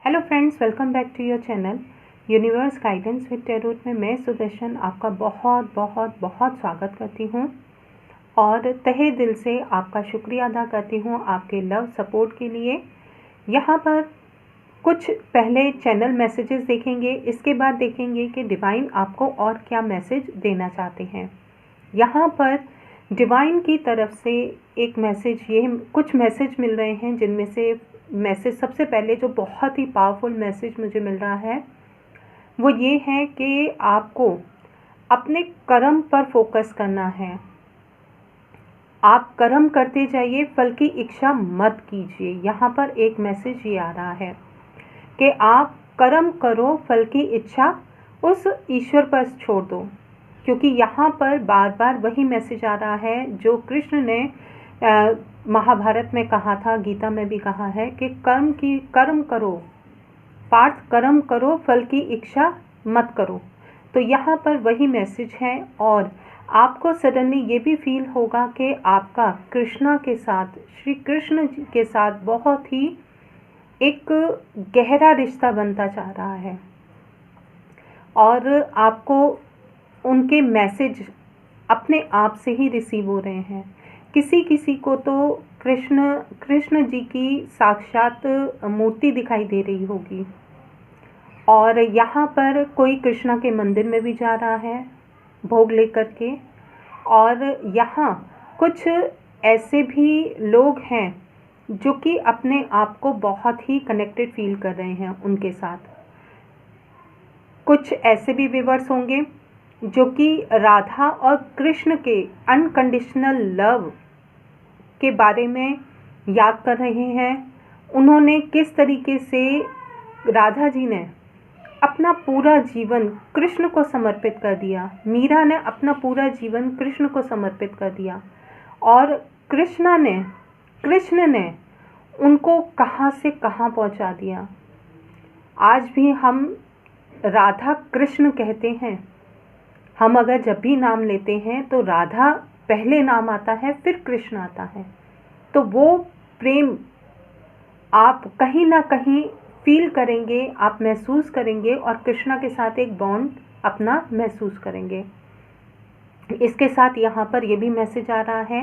Hello friends, welcome back to your channel universe guidance with tarot में मैं सुदर्शन आपका बहुत बहुत बहुत स्वागत करती हूँ और तहे दिल से आपका शुक्रिया अदा करती हूँ आपके लव सपोर्ट के लिए। यहाँ पर कुछ पहले चैनल मैसेजेस देखेंगे, इसके बाद देखेंगे कि डिवाइन आपको और क्या मैसेज देना चाहते हैं। यहाँ पर डिवाइन की तरफ से एक मैसेज, ये कुछ मैसेज मिल रहे हैं जिनमें से मैसेज सबसे पहले जो बहुत ही पावरफुल मैसेज मुझे मिल रहा है वो ये है कि आपको अपने कर्म पर फोकस करना है। आप कर्म करते जाइए, फल की इच्छा मत कीजिए। यहाँ पर एक मैसेज ये आ रहा है कि आप कर्म करो, फल की इच्छा उस ईश्वर पर छोड़ दो, क्योंकि यहाँ पर बार बार वही मैसेज आ रहा है जो कृष्ण ने महाभारत में कहा था, गीता में भी कहा है कि कर्म करो पार्थ, कर्म करो, फल की इच्छा मत करो। तो यहाँ पर वही मैसेज है और आपको सडनली ये भी फील होगा कि आपका कृष्णा के साथ, श्री कृष्ण के साथ बहुत ही एक गहरा रिश्ता बनता जा रहा है और आपको उनके मैसेज अपने आप से ही रिसीव हो रहे हैं। किसी को तो कृष्ण जी की साक्षात मूर्ति दिखाई दे रही होगी और यहाँ पर कोई कृष्णा के मंदिर में भी जा रहा है भोग लेकर के, और यहाँ कुछ ऐसे भी लोग हैं जो कि अपने आप को बहुत ही कनेक्टेड फील कर रहे हैं उनके साथ। कुछ ऐसे भी व्यूअर्स होंगे जो कि राधा और कृष्ण के अनकंडीशनल लव के बारे में याद कर रहे हैं। उन्होंने किस तरीके से, राधा जी ने अपना पूरा जीवन कृष्ण को समर्पित कर दिया, मीरा ने अपना पूरा जीवन कृष्ण को समर्पित कर दिया और कृष्ण ने उनको कहाँ से कहाँ पहुँचा दिया। आज भी हम राधा कृष्ण कहते हैं। हम अगर जब भी नाम लेते हैं तो राधा पहले नाम आता है, फिर कृष्ण आता है। तो वो प्रेम आप कहीं ना कहीं फील करेंगे, आप महसूस करेंगे और कृष्णा के साथ एक बॉन्ड अपना महसूस करेंगे। इसके साथ यहाँ पर ये भी मैसेज आ रहा है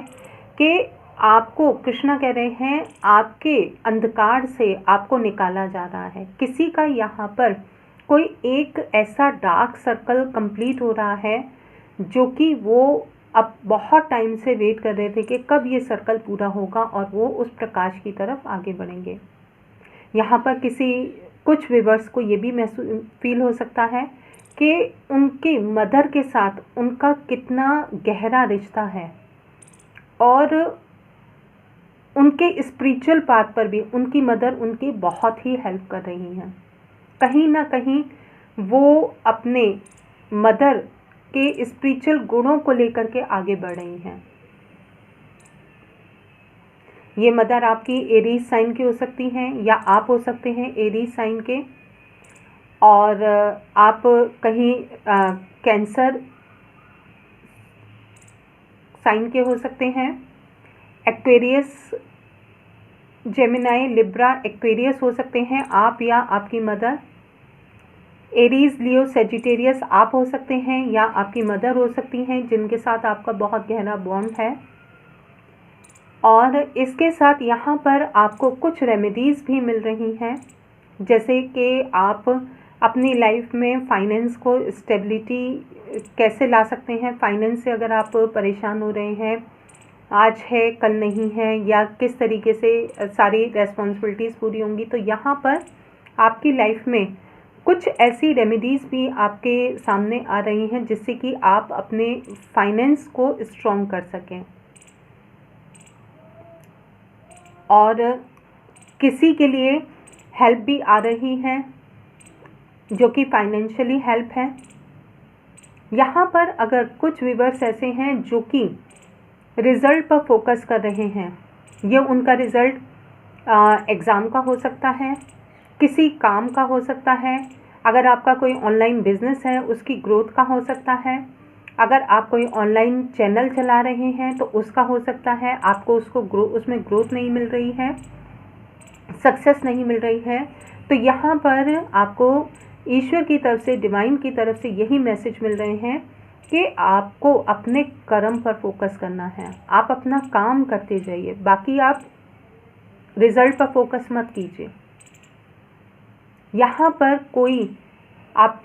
कि आपको कृष्णा कह रहे हैं आपके अंधकार से आपको निकाला जा रहा है। किसी का यहाँ पर कोई एक ऐसा डार्क सर्कल कंप्लीट हो रहा है जो कि वो अब बहुत टाइम से वेट कर रहे थे कि कब ये सर्कल पूरा होगा और वो उस प्रकाश की तरफ आगे बढ़ेंगे। यहाँ पर कुछ व्यूअर्स को ये भी महसूस फील हो सकता है कि उनकी मदर के साथ उनका कितना गहरा रिश्ता है और उनके स्पिरिचुअल पाथ पर भी उनकी मदर उनकी बहुत ही हेल्प कर रही हैं। कहीं ना कहीं वो अपने मदर के स्पिरिचुअल गुणों को लेकर के आगे बढ़ रही हैं। ये मदर आपकी एरीज साइन की हो सकती हैं या आप हो सकते हैं एरीज साइन के, और आप कहीं कैंसर साइन के हो सकते हैं। एक्वेरियस, जेमिनाई, लिब्रा, एक्वेरियस हो सकते हैं आप या आपकी मदर। एरीज, लियो, सेजिटेरियस आप हो सकते हैं या आपकी मदर हो सकती हैं जिनके साथ आपका बहुत गहरा बॉन्ड है। और इसके साथ यहाँ पर आपको कुछ रेमेडीज़ भी मिल रही हैं, जैसे कि आप अपनी लाइफ में फाइनेंस को स्टेबिलिटी कैसे ला सकते हैं। फाइनेंस से अगर आप परेशान हो रहे हैं, आज है कल नहीं है, या किस तरीके से सारी रेस्पॉन्सिबिलिटीज़ पूरी होंगी, तो यहाँ पर आपकी लाइफ में कुछ ऐसी रेमेडीज़ भी आपके सामने आ रही हैं जिससे कि आप अपने फाइनेंस को स्ट्रॉन्ग कर सकें। और किसी के लिए हेल्प भी आ रही है जो कि फाइनेंशियली हेल्प है। यहाँ पर अगर कुछ व्यूअर्स ऐसे हैं जो कि रिज़ल्ट पर फोकस कर रहे हैं, ये उनका रिज़ल्ट एग्ज़ाम का हो सकता है, किसी काम का हो सकता है, अगर आपका कोई ऑनलाइन बिजनेस है उसकी ग्रोथ का हो सकता है, अगर आप कोई ऑनलाइन चैनल चला रहे हैं तो उसका हो सकता है आपको उसमें ग्रोथ नहीं मिल रही है, सक्सेस नहीं मिल रही है, तो यहाँ पर आपको ईश्वर की तरफ से, डिवाइन की तरफ से यही मैसेज मिल रहे हैं कि आपको अपने कर्म पर फोकस करना है। आप अपना काम करते जाइए, बाकी आप रिजल्ट पर फोकस मत कीजिए। यहाँ पर कोई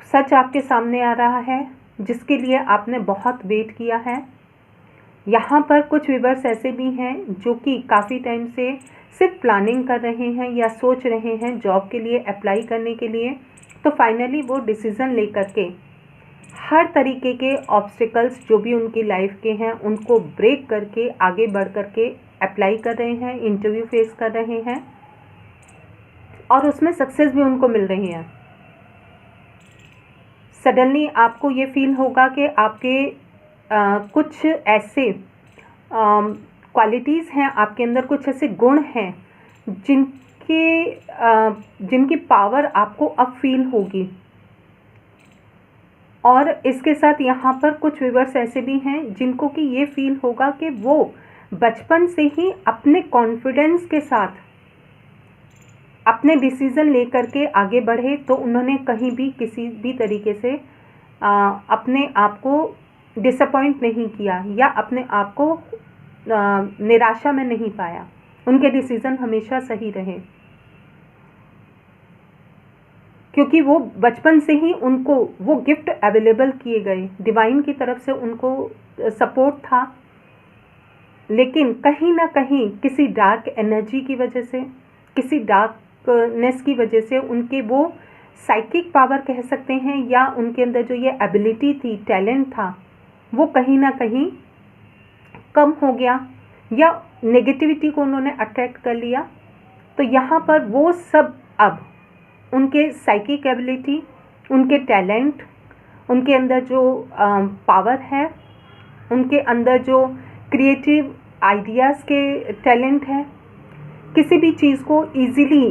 सच आपके सामने आ रहा है जिसके लिए आपने बहुत वेट किया है। यहाँ पर कुछ व्यूअर्स ऐसे भी हैं जो कि काफ़ी टाइम से सिर्फ प्लानिंग कर रहे हैं या सोच रहे हैं जॉब के लिए अप्लाई करने के लिए, तो फाइनली वो डिसीज़न लेकर के हर तरीके के ऑब्स्टिकल्स जो भी उनकी लाइफ के हैं उनको ब्रेक करके आगे बढ़ करके अप्लाई कर रहे हैं, इंटरव्यू फेस कर रहे हैं और उसमें सक्सेस भी उनको मिल रही है। सडनली आपको ये फील होगा कि आपके कुछ ऐसे क्वालिटीज़ हैं आपके अंदर, कुछ ऐसे गुण हैं जिनकी पावर आपको अब फील होगी। और इसके साथ यहाँ पर कुछ व्यूअर्स ऐसे भी हैं जिनको कि ये फील होगा कि वो बचपन से ही अपने कॉन्फिडेंस के साथ अपने डिसीज़न लेकर के आगे बढ़े, तो उन्होंने कहीं भी किसी भी तरीके से अपने आप को डिसअपॉइंट नहीं किया या अपने आप को निराशा में नहीं पाया। उनके डिसीज़न हमेशा सही रहे क्योंकि वो बचपन से ही उनको वो गिफ्ट अवेलेबल किए गए, डिवाइन की तरफ से उनको सपोर्ट था। लेकिन कहीं ना कहीं किसी डार्क एनर्जी की वजह से, किसी डार्कनेस की वजह से उनके वो साइकिक पावर कह सकते हैं या उनके अंदर जो ये एबिलिटी थी, टैलेंट था, वो कहीं ना कहीं कम हो गया या नेगेटिविटी को उन्होंने अट्रैक्ट कर लिया। तो यहाँ पर वो सब अब उनके साइकिक एबिलिटी, उनके टैलेंट, उनके अंदर जो पावर है, उनके अंदर जो क्रिएटिव आइडियाज़ के टैलेंट है, किसी भी चीज़ को इजीली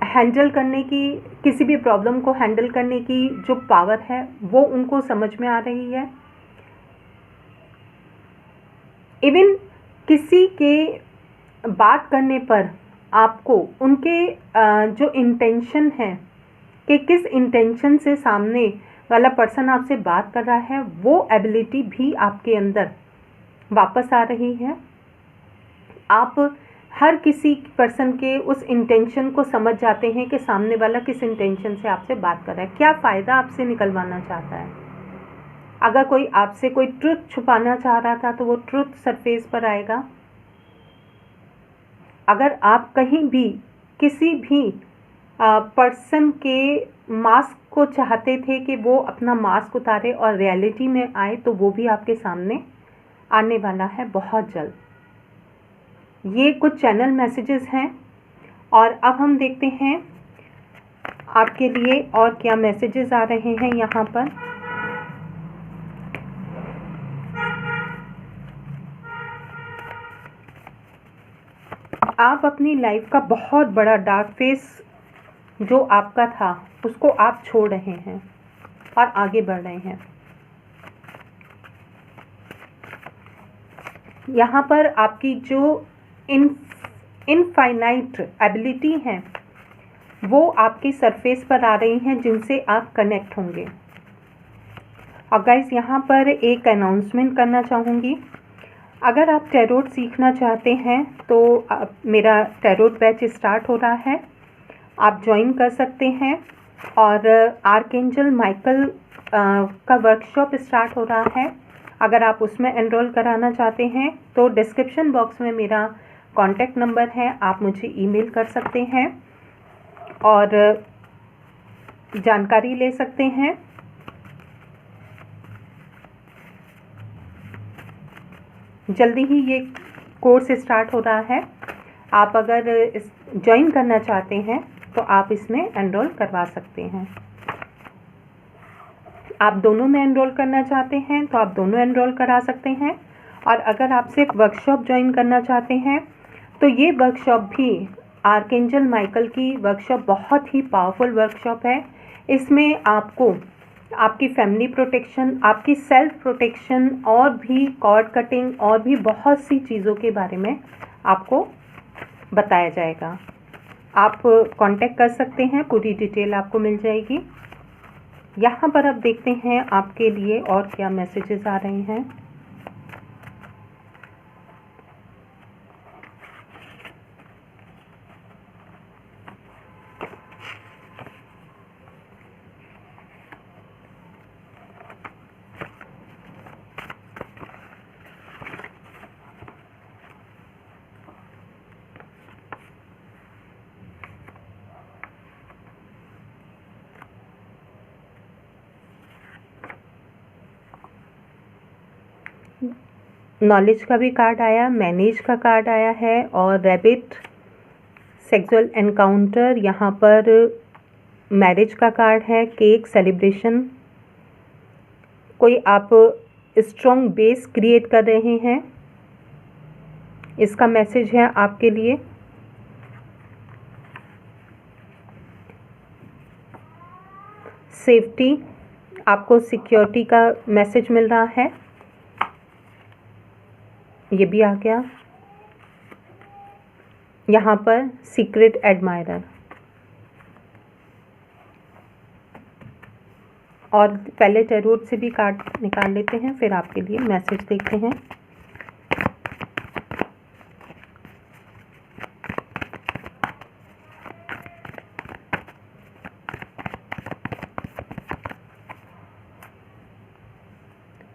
हैंडल करने की, किसी भी प्रॉब्लम को हैंडल करने की जो पावर है वो उनको समझ में आ रही है। इवन किसी के बात करने पर आपको उनके जो इंटेंशन है कि किस इंटेंशन से सामने वाला पर्सन आपसे बात कर रहा है, वो एबिलिटी भी आपके अंदर वापस आ रही है। आप हर किसी पर्सन के उस इंटेंशन को समझ जाते हैं कि सामने वाला किस इंटेंशन से आपसे बात कर रहा है, क्या फ़ायदा आपसे निकलवाना चाहता है। अगर कोई आपसे कोई ट्रुथ छुपाना चाह रहा था तो वो ट्रुथ सरफेस पर आएगा। अगर आप कहीं भी किसी भी पर्सन के मास्क को चाहते थे कि वो अपना मास्क उतारे और रियलिटी में आए, तो वो भी आपके सामने आने वाला है बहुत जल्द। ये कुछ चैनल मैसेजेस हैं और अब हम देखते हैं आपके लिए और क्या मैसेजेस आ रहे हैं यहाँ पर। आप अपनी लाइफ का बहुत बड़ा डार्क फेस जो आपका था उसको आप छोड़ रहे हैं और आगे बढ़ रहे हैं। यहाँ पर आपकी जो इनफाइनाइट एबिलिटी है वो आपकी सरफेस पर आ रही हैं जिनसे आप कनेक्ट होंगे। और गाइस यहाँ पर एक अनाउंसमेंट करना चाहूँगी, अगर आप टैरोट सीखना चाहते हैं तो मेरा टैरोट बैच स्टार्ट हो रहा है, आप ज्वाइन कर सकते हैं। और आर्कएंजल माइकल का वर्कशॉप स्टार्ट हो रहा है, अगर आप उसमें एनरोल कराना चाहते हैं तो डिस्क्रिप्शन बॉक्स में मेरा कॉन्टैक्ट नंबर है, आप मुझे ईमेल कर सकते हैं और जानकारी ले सकते हैं। जल्दी ही ये कोर्स स्टार्ट हो रहा है, आप अगर ज्वाइन करना चाहते हैं तो आप इसमें एनरोल करवा सकते हैं। आप दोनों में एनरोल करना चाहते हैं तो आप दोनों एनरोल करा सकते हैं। और अगर आप सिर्फ वर्कशॉप ज्वाइन करना चाहते हैं तो ये वर्कशॉप भी आर्कएंजल माइकल की वर्कशॉप बहुत ही पावरफुल वर्कशॉप है। इसमें आपको आपकी फैमिली प्रोटेक्शन, आपकी सेल्फ प्रोटेक्शन और भी कॉर्ड कटिंग और भी बहुत सी चीज़ों के बारे में आपको बताया जाएगा। आप कांटेक्ट कर सकते हैं, पूरी डिटेल आपको मिल जाएगी। यहाँ पर अब देखते हैं आपके लिए और क्या मैसेजेस आ रहे हैं। नॉलेज का भी कार्ड आया, मैनेज का कार्ड आया है और रैबिट, सेक्सुअल एनकाउंटर, यहाँ पर मैरिज का कार्ड है, केक, सेलिब्रेशन। कोई आप स्ट्रॉन्ग बेस क्रिएट कर रहे हैं, इसका मैसेज है आपके लिए। सेफ्टी, आपको सिक्योरिटी का मैसेज मिल रहा है, ये भी आ गया। यहाँ पर सीक्रेट एडमायरर। और पहले टैरोट से भी कार्ड निकाल लेते हैं, फिर आपके लिए मैसेज देखते हैं।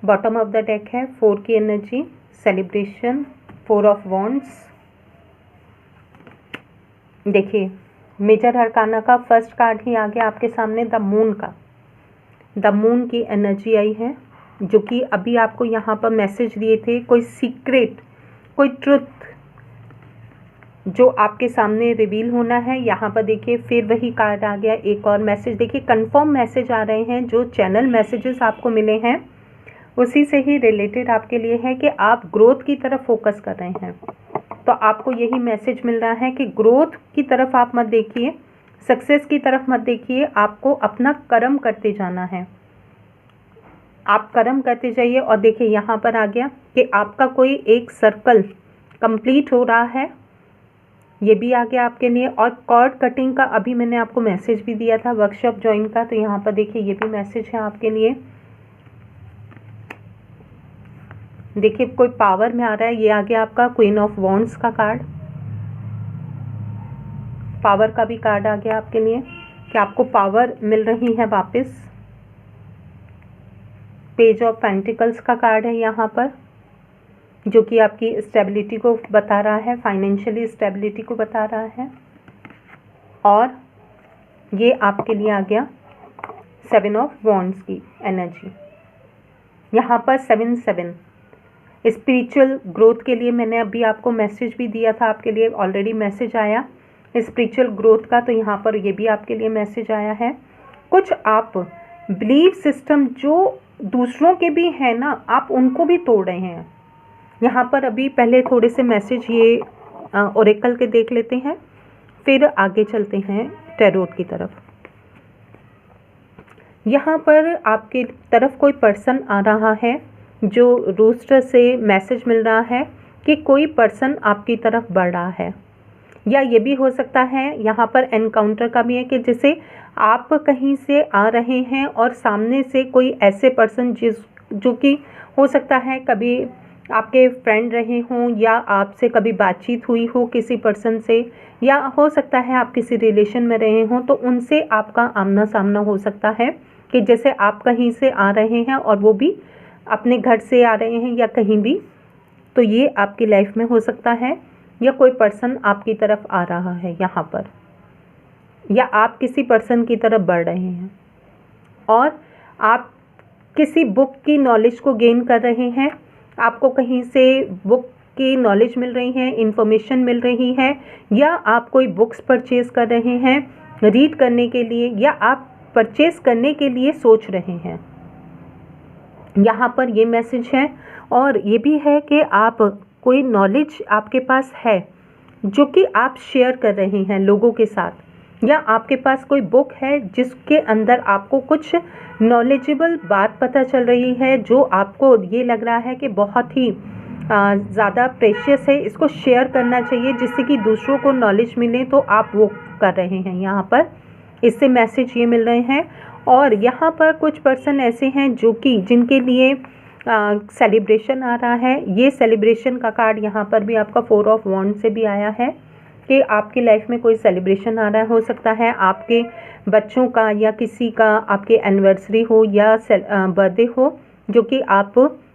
बॉटम ऑफ द डेक है 4 की एनर्जी, सेलिब्रेशन, 4 ऑफ वॉन्ड्स। देखिए मेजर अरकाना का फर्स्ट कार्ड ही आ गया आपके सामने, द मून का। द मून की एनर्जी आई है, जो कि अभी आपको यहाँ पर मैसेज दिए थे, कोई सीक्रेट, कोई ट्रुथ जो आपके सामने रिवील होना है। यहाँ पर देखिए फिर वही कार्ड आ गया, एक और मैसेज। देखिए कंफर्म मैसेज आ रहे हैं, जो चैनल मैसेजेस आपको मिले हैं उसी से ही रिलेटेड आपके लिए है कि आप ग्रोथ की तरफ फोकस कर रहे हैं। तो आपको यही मैसेज मिल रहा है कि ग्रोथ की तरफ आप मत देखिए, सक्सेस की तरफ मत देखिए, आपको अपना कर्म करते जाना है। आप कर्म करते जाइए। और देखिए यहाँ पर आ गया कि आपका कोई एक सर्कल कंप्लीट हो रहा है, ये भी आ गया आपके लिए। और कॉर्ड कटिंग का अभी मैंने आपको मैसेज भी दिया था, वर्कशॉप ज्वाइन का, तो यहाँ पर देखिए ये भी मैसेज है आपके लिए। देखिए कोई पावर में आ रहा है, ये आ गया आपका क्वीन ऑफ वॉन्ड्स का कार्ड। पावर का भी कार्ड आ गया आपके लिए कि आपको पावर मिल रही है वापस। पेज ऑफ पेंटिकल्स का कार्ड है यहाँ पर, जो कि आपकी स्टेबिलिटी को बता रहा है, फाइनेंशियली स्टेबिलिटी को बता रहा है। और ये आपके लिए आ गया 7 ऑफ वॉन्ड्स की एनर्जी। यहाँ पर 7 स्पिरिचुअल ग्रोथ के लिए मैंने अभी आपको मैसेज भी दिया था, आपके लिए ऑलरेडी मैसेज आया स्पिरिचुअल ग्रोथ का, तो यहाँ पर ये भी आपके लिए मैसेज आया है। कुछ आप बिलीफ सिस्टम जो दूसरों के भी हैं ना, आप उनको भी तोड़ रहे हैं। यहाँ पर अभी पहले थोड़े से मैसेज ये ओरेकल के देख लेते हैं, फिर आगे चलते हैं टैरोट की तरफ। यहाँ पर आपके तरफ कोई पर्सन आ रहा है, जो रूस्टर से मैसेज मिल रहा है कि कोई पर्सन आपकी तरफ बढ़ रहा है। या ये भी हो सकता है यहाँ पर एनकाउंटर का भी है कि जैसे आप कहीं से आ रहे हैं और सामने से कोई ऐसे पर्सन जो कि हो सकता है कभी आपके फ्रेंड रहे हों, या आपसे कभी बातचीत हुई हो किसी पर्सन से, या हो सकता है आप किसी रिलेशन में रहे हों, तो उनसे आपका आमना सामना हो सकता है कि जैसे आप कहीं से आ रहे हैं और वो भी अपने घर से आ रहे हैं या कहीं भी। तो ये आपकी लाइफ में हो सकता है, या कोई पर्सन आपकी तरफ आ रहा है यहाँ पर, या आप किसी पर्सन की तरफ बढ़ रहे हैं और आप किसी बुक की नॉलेज को गेन कर रहे हैं। आपको कहीं से बुक की नॉलेज मिल रही है, इंफॉर्मेशन मिल रही है, या आप कोई बुक्स परचेज़ कर रहे हैं रीड करने के लिए, या आप परचेज़ करने के लिए सोच रहे हैं। यहाँ पर ये मैसेज है। और ये भी है कि आप कोई नॉलेज आपके पास है जो कि आप शेयर कर रहे हैं लोगों के साथ, या आपके पास कोई बुक है जिसके अंदर आपको कुछ नॉलेजेबल बात पता चल रही है, जो आपको ये लग रहा है कि बहुत ही ज़्यादा प्रेशियस है, इसको शेयर करना चाहिए जिससे कि दूसरों को नॉलेज मिले, तो आप वो कर रहे हैं यहाँ पर, इससे मैसेज ये मिल रहे हैं। और यहाँ पर कुछ पर्सन ऐसे हैं जो कि जिनके लिए सेलिब्रेशन आ रहा है। ये सेलिब्रेशन का कार्ड यहाँ पर भी आपका 4 ऑफ वॉन्ड से भी आया है कि आपकी लाइफ में कोई सेलिब्रेशन आ रहा है, हो सकता है आपके बच्चों का या किसी का आपके एनिवर्सरी हो या बर्थडे हो जो कि आप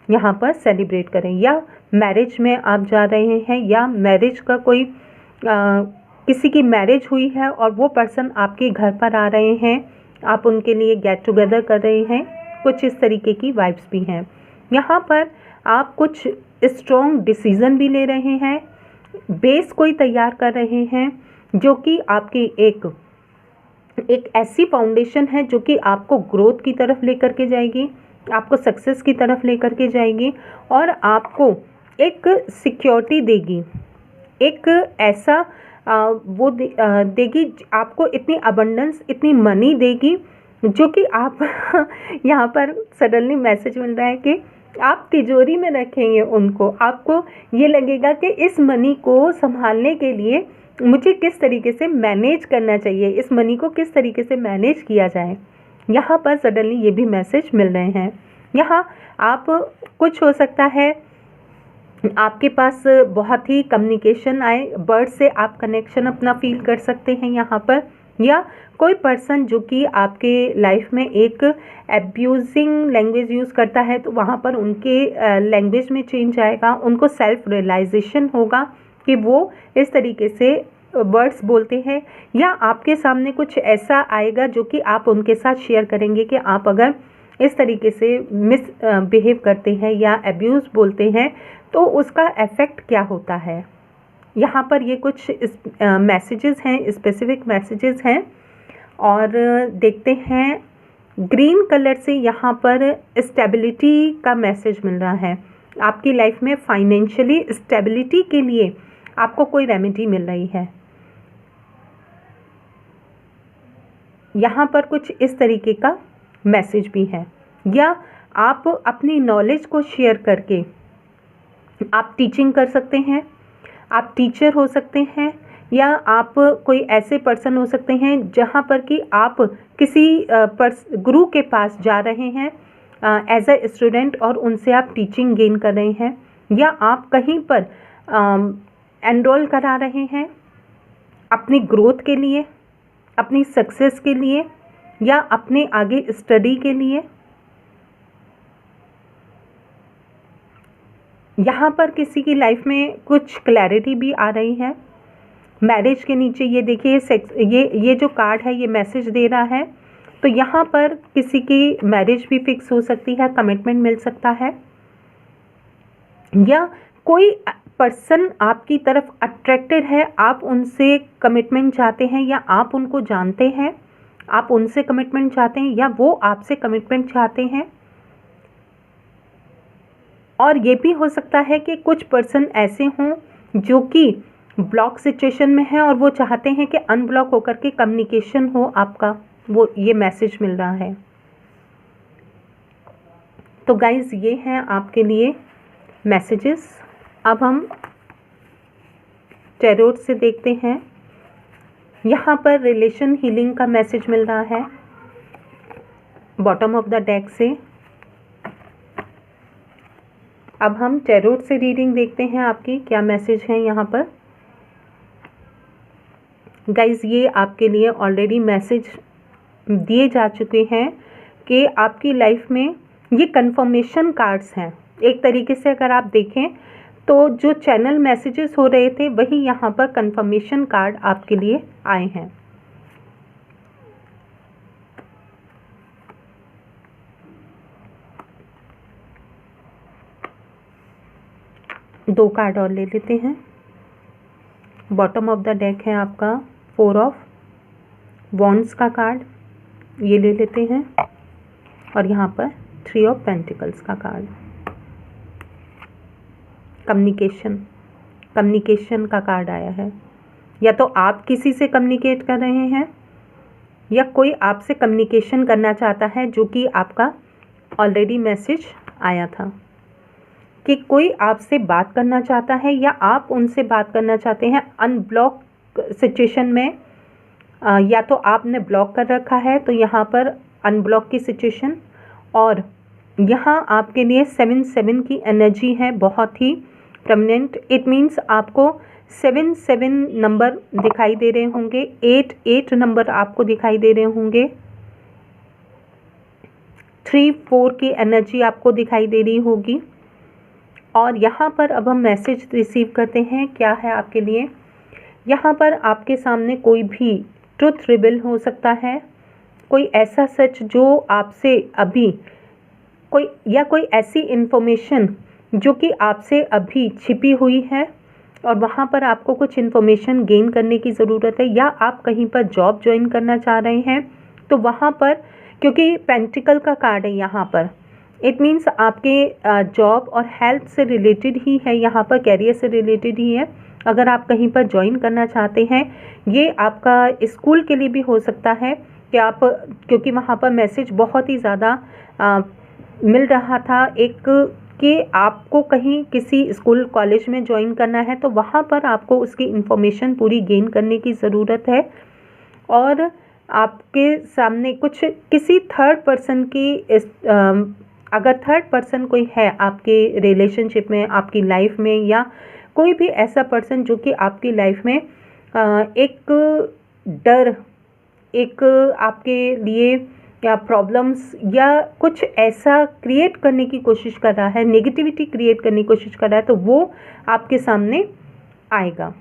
यहाँ पर सेलिब्रेट करें, या मैरिज में आप जा रहे हैं, या मैरिज का कोई किसी की मैरिज हुई है और वो पर्सन आपके घर पर आ रहे हैं, आप उनके लिए गेट टुगेदर कर रहे हैं, कुछ इस तरीके की वाइब्स भी हैं। यहाँ पर आप कुछ स्ट्रॉन्ग डिसीज़न भी ले रहे हैं, बेस कोई तैयार कर रहे हैं जो कि आपकी एक ऐसी फाउंडेशन है जो कि आपको ग्रोथ की तरफ लेकर के जाएगी, आपको सक्सेस की तरफ लेकर के जाएगी और आपको एक सिक्योरिटी देगी, एक ऐसा देगी, आपको इतनी अबंडेंस, इतनी मनी देगी जो कि आप यहाँ पर सडनली मैसेज मिल रहा है कि आप तिजोरी में रखेंगे उनको। आपको ये लगेगा कि इस मनी को संभालने के लिए मुझे किस तरीके से मैनेज करना चाहिए, इस मनी को किस तरीके से मैनेज किया जाए। यहाँ पर सडनली ये भी मैसेज मिल रहे हैं। यहाँ आप कुछ हो सकता है आपके पास बहुत ही कम्युनिकेशन आए, बर्ड से आप कनेक्शन अपना फील कर सकते हैं यहाँ पर, या कोई पर्सन जो कि आपके लाइफ में एक एब्यूजिंग लैंग्वेज यूज़ करता है तो वहाँ पर उनके लैंग्वेज में चेंज आएगा, उनको सेल्फ रियलाइजेशन होगा कि वो इस तरीके से वर्ड्स बोलते हैं, या आपके सामने कुछ ऐसा आएगा जो कि आप उनके साथ शेयर करेंगे कि आप अगर इस तरीके से बिहेव करते हैं या एब्यूज़ बोलते हैं तो उसका इफ़ेक्ट क्या होता है। यहाँ पर ये कुछ मैसेजेस हैं, स्पेसिफिक मैसेजेस हैं। और देखते हैं, ग्रीन कलर से यहाँ पर स्टेबिलिटी का मैसेज मिल रहा है। आपकी लाइफ में फाइनेंशियली स्टेबिलिटी के लिए आपको कोई रेमेडी मिल रही है। यहाँ पर कुछ इस तरीके का मैसेज भी है, या आप अपनी नॉलेज को शेयर करके आप टीचिंग कर सकते हैं, आप टीचर हो सकते हैं, या आप कोई ऐसे पर्सन हो सकते हैं जहाँ पर कि आप किसी गुरु के पास जा रहे हैं एज अ स्टूडेंट और उनसे आप टीचिंग गेन कर रहे हैं, या आप कहीं पर एनरोल करा रहे हैं अपनी ग्रोथ के लिए, अपनी सक्सेस के लिए, या अपने आगे स्टडी के लिए। यहाँ पर किसी की लाइफ में कुछ क्लैरिटी भी आ रही है। मैरिज के नीचे ये देखिए ये जो कार्ड है ये मैसेज दे रहा है, तो यहाँ पर किसी की मैरिज भी फिक्स हो सकती है, कमिटमेंट मिल सकता है, या कोई पर्सन आपकी तरफ अट्रैक्टेड है, आप उनसे कमिटमेंट चाहते हैं, या आप उनको जानते हैं, आप उनसे कमिटमेंट चाहते हैं, या वो आपसे कमिटमेंट चाहते हैं। और ये भी हो सकता है कि कुछ पर्सन ऐसे हों जो कि ब्लॉक सिचुएशन में है और वो चाहते हैं कि अनब्लॉक होकर के कम्युनिकेशन हो आपका, वो ये मैसेज मिल रहा है। तो गाइज़ ये हैं आपके लिए मैसेजेस। अब हम टैरोट से देखते हैं। यहाँ पर रिलेशन हीलिंग का मैसेज मिल रहा है बॉटम ऑफ द डेक से। अब हम टैरोट से रीडिंग देखते हैं आपकी क्या मैसेज है यहाँ पर। गाइज़ ये आपके लिए ऑलरेडी मैसेज दिए जा चुके हैं कि आपकी लाइफ में ये कंफर्मेशन कार्ड्स हैं। एक तरीके से अगर आप देखें तो जो चैनल मैसेजेस हो रहे थे वही यहाँ पर कंफर्मेशन कार्ड आपके लिए आए हैं। दो कार्ड और ले लेते हैं। बॉटम ऑफ द डेक है आपका 4 ऑफ वॉन्ड्स का कार्ड, ये ले लेते हैं, और यहाँ पर 3 ऑफ पेंटिकल्स का कार्ड। कम्युनिकेशन का कार्ड आया है। या तो आप किसी से कम्युनिकेट कर रहे हैं या कोई आपसे कम्युनिकेशन करना चाहता है, जो कि आपका ऑलरेडी मैसेज आया था। कि कोई आपसे बात करना चाहता है या आप उनसे बात करना चाहते हैं अनब्लॉक सिचुएशन में। या तो आपने ब्लॉक कर रखा है तो यहाँ पर अनब्लॉक की सिचुएशन, और यहाँ आपके लिए 7 की एनर्जी है, बहुत ही प्रमिनेंट। इट मीन्स आपको 7 नंबर दिखाई दे रहे होंगे, 8 नंबर आपको दिखाई दे रहे होंगे, 3-4 की एनर्जी आपको दिखाई दे रही होगी। और यहाँ पर अब हम मैसेज रिसीव करते हैं, क्या है आपके लिए। यहाँ पर आपके सामने कोई भी ट्रुथ रिवील हो सकता है, कोई ऐसा सच जो आपसे अभी कोई ऐसी इन्फॉर्मेशन जो कि आपसे अभी छिपी हुई है और वहाँ पर आपको कुछ इन्फॉर्मेशन गेन करने की ज़रूरत है, या आप कहीं पर जॉब ज्वाइन करना चाह रहे हैं तो वहाँ पर, क्योंकि पेंटिकल का कार्ड है यहाँ पर, इट मीन्स आपके जॉब और हेल्थ से रिलेटेड ही है, यहाँ पर कैरियर से रिलेटेड ही है। अगर आप कहीं पर ज्वाइन करना चाहते हैं, ये आपका स्कूल के लिए भी हो सकता है कि आप, क्योंकि वहाँ पर मैसेज बहुत ही ज़्यादा मिल रहा था एक कि आपको कहीं किसी स्कूल कॉलेज में ज्वाइन करना है, तो वहाँ पर आपको उसकी इन्फॉर्मेशन पूरी गेन करने की ज़रूरत है। और आपके सामने कुछ किसी थर्ड पर्सन की अगर थर्ड पर्सन कोई है आपके रिलेशनशिप में, आपकी लाइफ में, या कोई भी ऐसा पर्सन जो कि आपकी लाइफ में एक डर, एक आपके लिए या प्रॉब्लम्स या कुछ ऐसा क्रिएट करने की कोशिश कर रहा है, नेगेटिविटी क्रिएट करने की कोशिश कर रहा है, तो वो आपके सामने आएगा,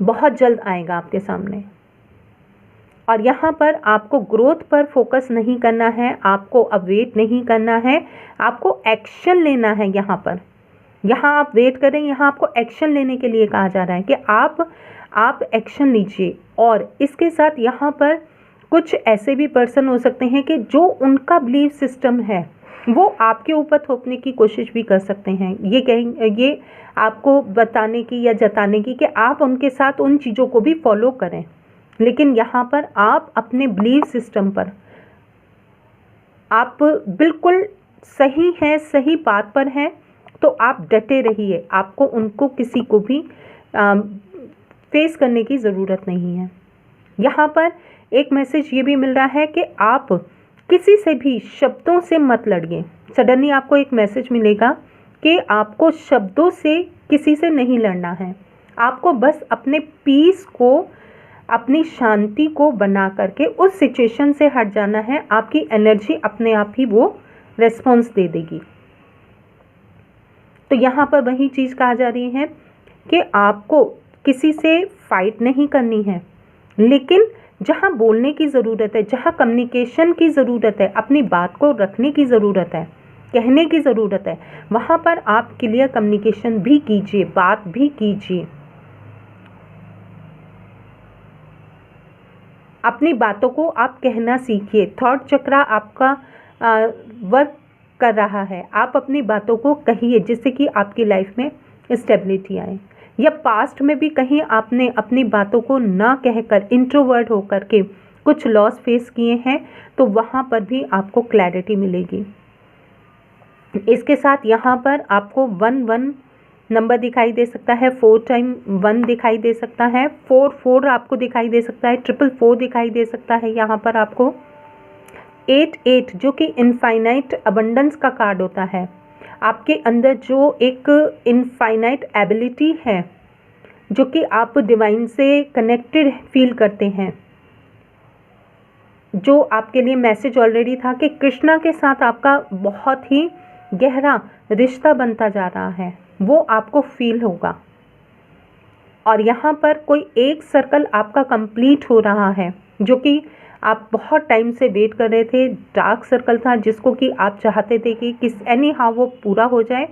बहुत जल्द आएगा आपके सामने। और यहाँ पर आपको ग्रोथ पर फोकस नहीं करना है, आपको अब वेट नहीं करना है, आपको एक्शन लेना है। यहाँ आप वेट करें, यहाँ आपको एक्शन लेने के लिए कहा जा रहा है कि आप एक्शन लीजिए। और इसके साथ यहाँ पर कुछ ऐसे भी पर्सन हो सकते हैं कि जो उनका बिलीफ सिस्टम है वो आपके ऊपर थोपने की कोशिश भी कर सकते हैं। ये आपको बताने की या जताने की कि आप उनके साथ उन चीज़ों को भी फॉलो करें, लेकिन यहाँ पर आप अपने बिलीफ सिस्टम पर आप बिल्कुल सही हैं, सही बात पर हैं, तो आप डटे रहिए। आपको उनको किसी को भी फेस करने की ज़रूरत नहीं है। यहाँ पर एक मैसेज ये भी मिल रहा है कि आप किसी से भी शब्दों से मत लड़िए। सडनली आपको एक मैसेज मिलेगा कि आपको शब्दों से किसी से नहीं लड़ना है, आपको बस अपने पीस को, अपनी शांति को बना करके उस सिचुएशन से हट जाना है। आपकी एनर्जी अपने आप ही वो रेस्पॉन्स दे देगी। तो यहाँ पर वही चीज़ कहा जा रही है कि आपको किसी से फाइट नहीं करनी है, लेकिन जहाँ बोलने की ज़रूरत है, जहाँ कम्युनिकेशन की ज़रूरत है, अपनी बात को रखने की ज़रूरत है, कहने की ज़रूरत है, वहाँ पर आप क्लियर कम्युनिकेशन भी कीजिए, बात भी कीजिए। अपनी बातों को आप कहना सीखिए। थॉट चक्र आपका वर्क कर रहा है, आप अपनी बातों को कहिए जिससे कि आपकी लाइफ में स्टेबिलिटी आए। या पास्ट में भी कहीं आपने अपनी बातों को ना कहकर इंट्रोवर्ट होकर के कुछ लॉस फेस किए हैं, तो वहाँ पर भी आपको क्लैरिटी मिलेगी। इसके साथ यहाँ पर आपको 1 नंबर दिखाई दे सकता है, 4 टाइम 1 दिखाई दे सकता है, 4 आपको दिखाई दे सकता है, 4 दिखाई दे सकता है। यहाँ पर आपको 8 जो कि इनफाइनाइट अबंडेंस का कार्ड होता है। आपके अंदर जो एक इनफाइनाइट एबिलिटी है, जो कि आप डिवाइन से कनेक्टेड फील करते हैं, जो आपके लिए मैसेज ऑलरेडी था कि कृष्णा के साथ आपका बहुत ही गहरा रिश्ता बनता जा रहा है, वो आपको फील होगा। और यहाँ पर कोई एक सर्कल आपका कंप्लीट हो रहा है, जो कि आप बहुत टाइम से वेट कर रहे थे। डार्क सर्कल था जिसको कि आप चाहते थे कि किस एनी हाउ वो पूरा हो जाए,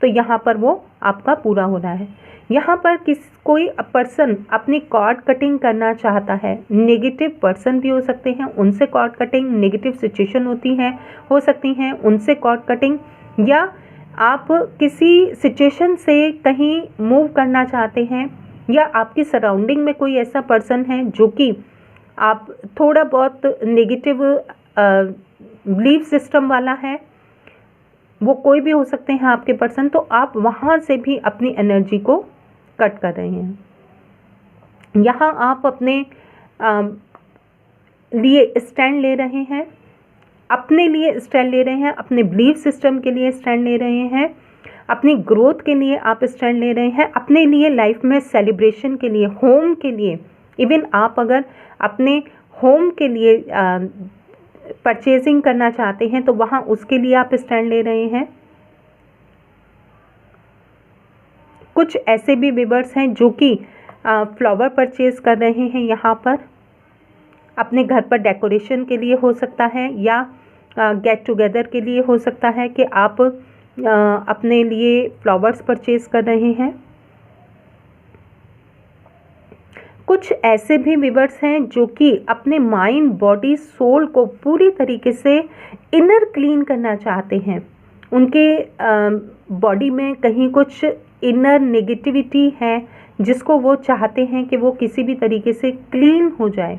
तो यहाँ पर वो आपका पूरा हो रहा है। यहाँ पर कोई पर्सन अपनी कॉर्ड कटिंग करना चाहता है, नेगेटिव पर्सन भी हो सकते हैं, उनसे कॉर्ड कटिंग, नेगेटिव सिचुएशन हो सकती हैं, उनसे कॉर्ड कटिंग, या आप किसी सिचुएशन से कहीं मूव करना चाहते हैं, या आपकी सराउंडिंग में कोई ऐसा पर्सन है जो कि आप थोड़ा बहुत नेगेटिव बिलीफ सिस्टम वाला है, वो कोई भी हो सकते हैं आपके पर्सन, तो आप वहाँ से भी अपनी एनर्जी को कट कर रहे हैं। यहाँ आप अपने लिए स्टैंड ले रहे हैं, अपने लिए स्टैंड ले रहे हैं, अपने बिलीफ सिस्टम के लिए स्टैंड ले रहे हैं, अपनी ग्रोथ के लिए आप स्टैंड ले रहे हैं, अपने लिए लाइफ में सेलिब्रेशन के लिए, होम के लिए। इवन आप अगर अपने होम के लिए परचेजिंग करना चाहते हैं तो वहाँ उसके लिए आप स्टैंड ले रहे हैं। कुछ ऐसे भी व्यूअर्स हैं जो कि फ्लावर परचेज कर रहे हैं यहाँ पर, अपने घर पर डेकोरेशन के लिए हो सकता है, या गेट टुगेदर के लिए हो सकता है कि आप अपने लिए फ्लावर्स परचेज कर रहे हैं। कुछ ऐसे भी व्यूअर्स हैं जो कि अपने माइंड, बॉडी, सोल को पूरी तरीके से इनर क्लीन करना चाहते हैं। उनके बॉडी में कहीं कुछ इनर नेगेटिविटी है जिसको वो चाहते हैं कि वो किसी भी तरीके से क्लीन हो जाए।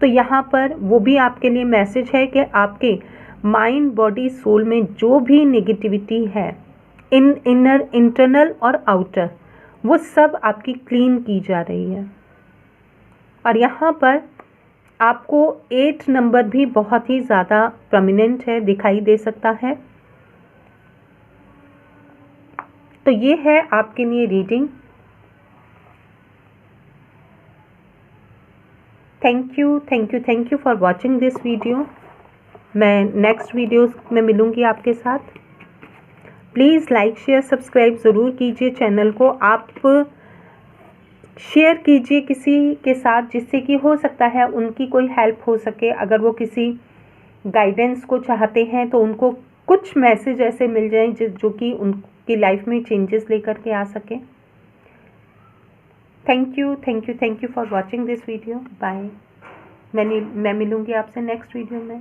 तो यहाँ पर वो भी आपके लिए मैसेज है कि आपके माइंड, बॉडी, सोल में जो भी नेगेटिविटी है, इनर, इंटरनल और आउटर, वो सब आपकी क्लीन की जा रही है। और यहाँ पर आपको 8 नंबर भी बहुत ही ज़्यादा प्रोमिनेंट है, दिखाई दे सकता है। तो ये है आपके लिए reading. Thank you for watching this video. मैं नेक्स्ट वीडियोस में मिलूँगी आपके साथ। प्लीज़ लाइक, शेयर, सब्सक्राइब ज़रूर कीजिए चैनल को। आप शेयर कीजिए किसी के साथ जिससे कि हो सकता है उनकी कोई हेल्प हो सके। अगर वो किसी गाइडेंस को चाहते हैं तो उनको कुछ मैसेज ऐसे मिल जाएं जो कि उनकी लाइफ में चेंजेस लेकर के आ सके। Thank you for watching this video. Bye. मैं मिलूँगी आपसे नेक्स्ट वीडियो में।